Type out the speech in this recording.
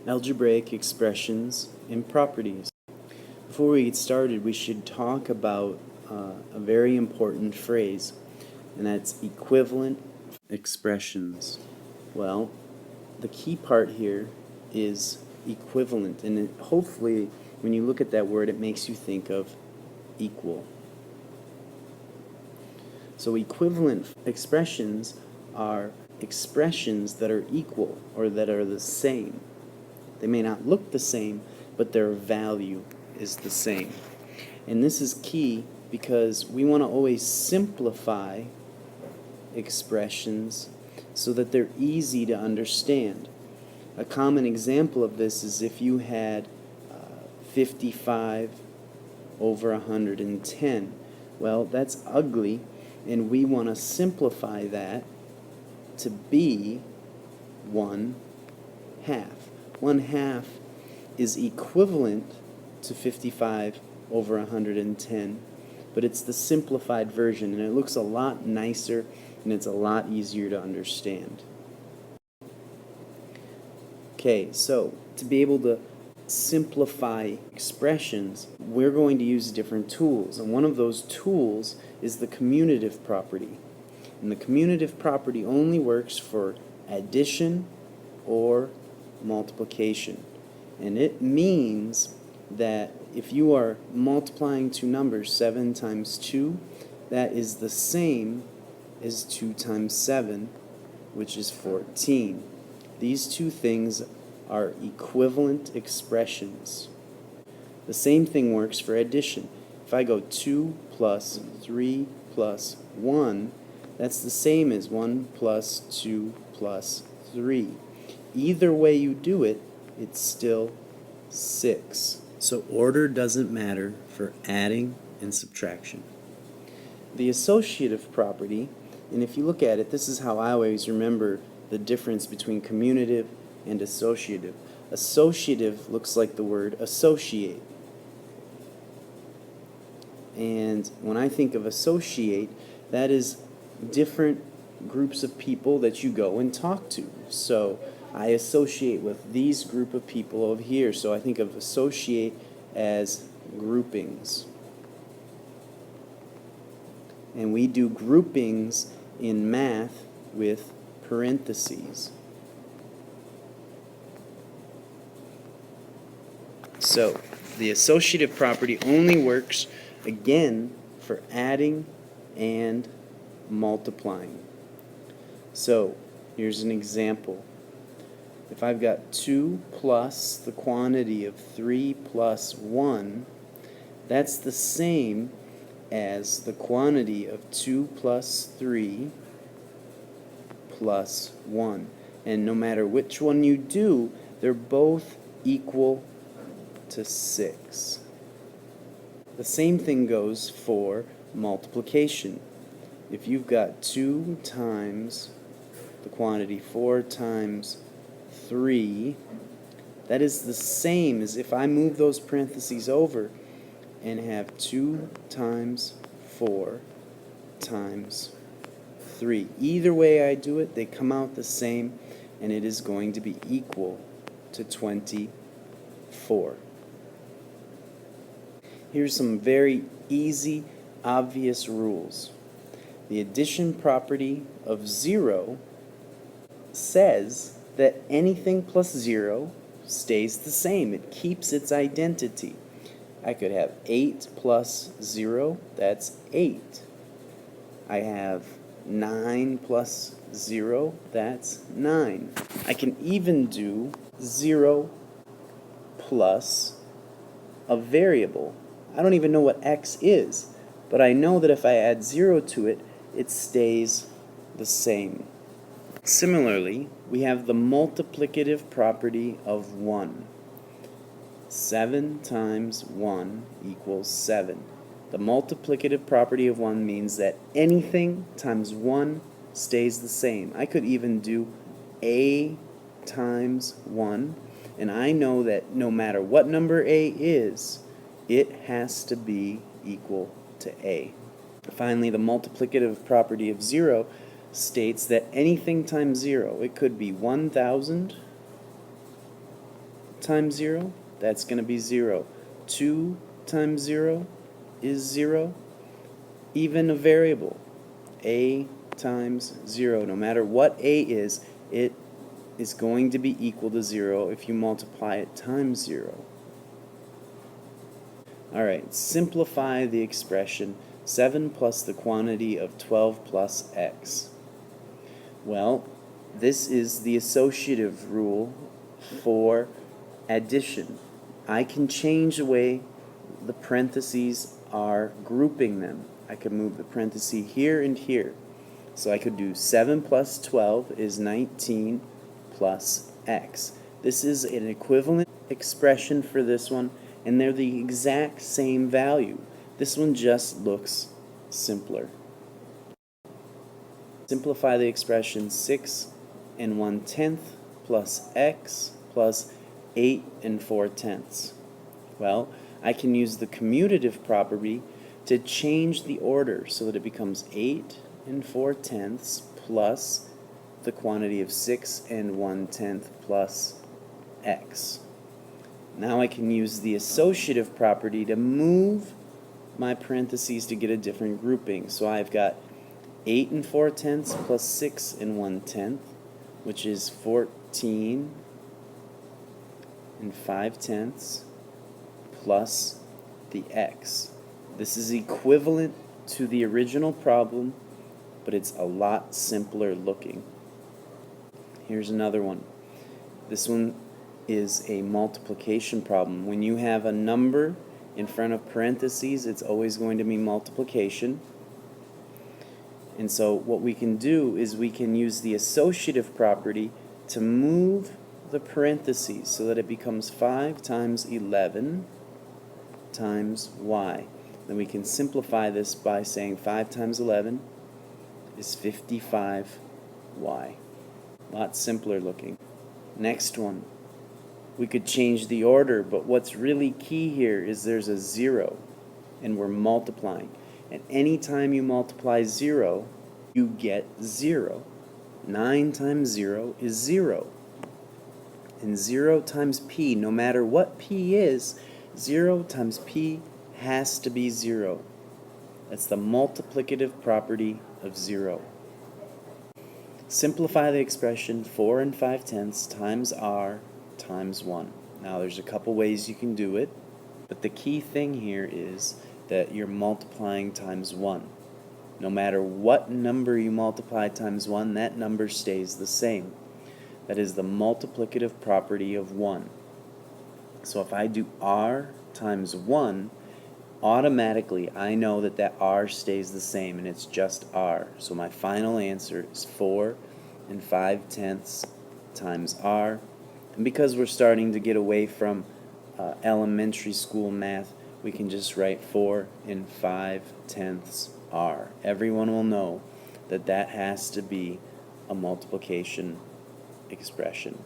algebraic expressions and properties. Before we get started, we should talk about a very important phrase, and that's equivalent expressions. Well, the key part here is equivalent, and hopefully when you look at that word it makes you think of equal. So equivalent expressions are expressions that are equal or that are the same. They may not look the same, but their value is the same. And this is key because we want to always simplify expressions so that they're easy to understand. A common example of this is if you had 55 over 110. Well, that's ugly, and we want to simplify that to be 1/2. 1/2 is equivalent to 55 over 110, but it's the simplified version, and it looks a lot nicer and it's a lot easier to understand. Okay, so to be able to simplify expressions, we're going to use different tools, and one of those tools is the commutative property. And the commutative property only works for addition or multiplication. And it means that if you are multiplying two numbers, 7 times 2, that is the same as 2 times 7, which is 14. These two things are equivalent expressions. The same thing works for addition. If I go 2 plus 3 plus 1, that's the same as 1 plus 2 plus 3. Either way you do it, it's still 6. So order doesn't matter for adding and subtraction. The associative property, and if you look at it, this is how I always remember the difference between commutative and associative. Associative looks like the word associate. And when I think of associate, that is different groups of people that you go and talk to. So I associate with these group of people over here. So I think of associate as groupings. And we do groupings in math with parentheses. So the associative property only works, again, for adding and multiplying. So here's an example. If I've got 2 plus the quantity of 3 plus 1, that's the same as the quantity of 2 plus 3 plus 1. And no matter which one you do, they're both equal to 6. The same thing goes for multiplication. If you've got 2 times the quantity 4 times 3, that is the same as if I move those parentheses over and have 2 times 4 times 3. Either way I do it, they come out the same, and it is going to be equal to 24. Here's some very easy, obvious rules. The addition property of 0 says that anything plus 0 stays the same. It keeps its identity. I could have 8 plus 0, that's 8. I have 9 plus 0, that's 9. I can even do 0 plus a variable. I don't even know what x is, but I know that if I add 0 to it, it stays the same. Similarly, we have the multiplicative property of 1. 7 times 1 equals 7. The multiplicative property of 1 means that anything times 1 stays the same. I could even do a times 1, and I know that no matter what number a is, it has to be equal to a. Finally, the multiplicative property of 0 states that anything times 0, it could be 1,000 times 0, that's going to be 0. 2 times 0 is 0. Even a variable, a times 0, no matter what a is, it is going to be equal to 0 if you multiply it times 0. Alright, simplify the expression 7 plus the quantity of 12 plus x. Well, this is the associative rule for addition. I can change the way the parentheses are grouping them. I could move the parenthesis here and here. So I could do 7 plus 12 is 19 plus x. This is an equivalent expression for this one, and they're the exact same value. This one just looks simpler. Simplify the expression 6 and 1/10 plus x plus 8 and 4/10. Well, I can use the commutative property to change the order so that it becomes 8 and 4/10 plus the quantity of 6 and 1/10 plus x. Now I can use the associative property to move my parentheses to get a different grouping. So I've got 8 and 4/10 plus 6 and 1/10, which is 14 and 5/10 plus the x. This is equivalent to the original problem, but it's a lot simpler looking. Here's another one. This one is a multiplication problem. When you have a number in front of parentheses, it's always going to be multiplication. And so what we can do is we can use the associative property to move the parentheses so that it becomes 5 times 11 times y. Then we can simplify this by saying 5 times 11 is 55y. A lot simpler looking. Next one. We could change the order, but what's really key here is there's a 0, and we're multiplying. And any time you multiply 0, you get 0. 9 times 0 is 0. And 0 times p, no matter what p is, 0 times p has to be 0. That's the multiplicative property of 0. Simplify the expression 4 and 5/10 times r times 1. Now there's a couple ways you can do it, but the key thing here is that you're multiplying times 1. No matter what number you multiply times 1, that number stays the same. That is the multiplicative property of 1. So if I do r times 1, automatically I know that that r stays the same, and it's just r. So my final answer is 4 and 5/10 times r. And because we're starting to get away from elementary school math, we can just write 4 and 5/10 r. Everyone will know that that has to be a multiplication expression.